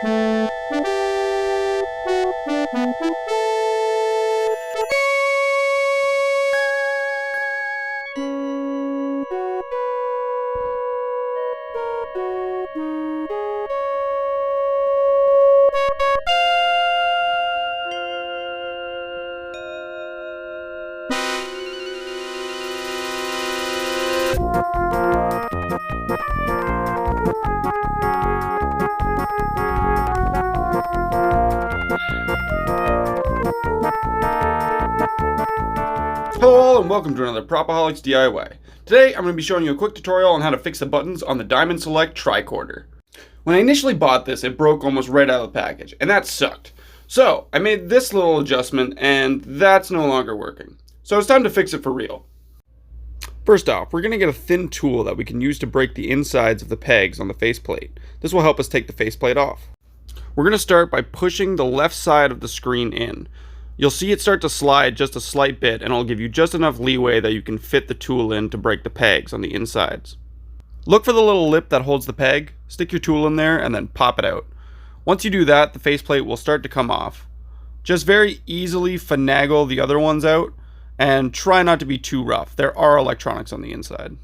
Hello all and welcome to another Propoholics DIY. Today I'm going to be showing you a quick tutorial on how to fix the buttons on the Diamond Select Tricorder. When I initially bought this, it broke almost right out of the package, and that sucked. So I made this little adjustment and that's no longer working. So it's time to fix it for real. First off, we're going to get a thin tool that we can use to break the insides of the pegs on the faceplate. This will help us take the faceplate off. We're going to start by pushing the left side of the screen in. You'll see it start to slide just a slight bit, and it'll give you just enough leeway that you can fit the tool in to break the pegs on the insides. Look for the little lip that holds the peg, stick your tool in there, and then pop it out. Once you do that, the faceplate will start to come off. Just very easily finagle the other ones out, and try not to be too rough. There are electronics on the inside.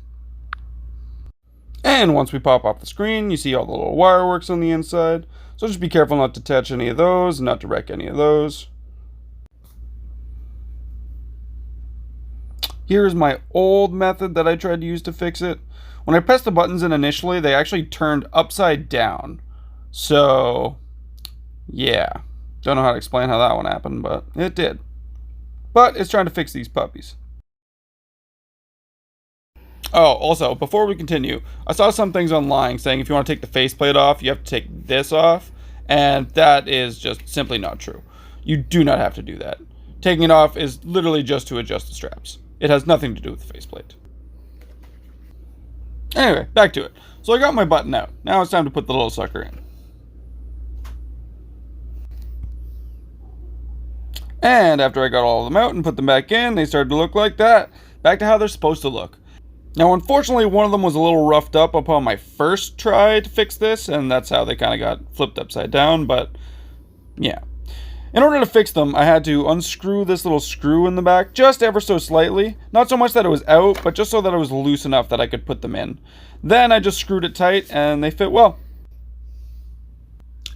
And once we pop off the screen, you see all the little wire works on the inside, so just be careful not to touch any of those, not to wreck any of those. Here's my old method that I tried to use to fix it. When I pressed the buttons in initially, they actually turned upside down. So, yeah. Don't know how to explain how that one happened, but it did. But it's trying to fix these puppies. Oh, also, before we continue, I saw some things online saying if you want to take the faceplate off, you have to take this off. And that is just simply not true. You do not have to do that. Taking it off is literally just to adjust the straps. It has nothing to do with the faceplate. Anyway, back to it. So I got my button out. Now it's time to put the little sucker in. And after I got all of them out and put them back in, they started to look like that. Back to how they're supposed to look. Now, unfortunately, one of them was a little roughed up upon my first try to fix this, and that's how they kind of got flipped upside down, but yeah. In order to fix them, I had to unscrew this little screw in the back just ever so slightly. Not so much that it was out, but just so that it was loose enough that I could put them in. Then I just screwed it tight and they fit well.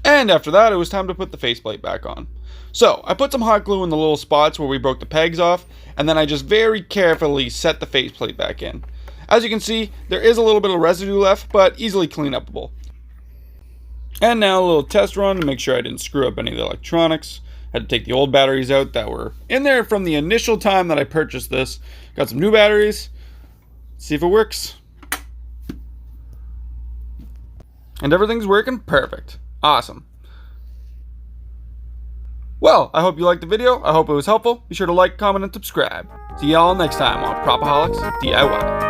And after that, it was time to put the faceplate back on. So I put some hot glue in the little spots where we broke the pegs off, and then I just very carefully set the faceplate back in. As you can see, there is a little bit of residue left, but easily clean upable. And now a little test run to make sure I didn't screw up any of the electronics. Had to take the old batteries out that were in there from the initial time that I purchased this. Got some new batteries. See if it works. And everything's working perfect. Awesome. Well, I hope you liked the video. I hope it was helpful. Be sure to like, comment, and subscribe. See y'all next time on Propoholics DIY.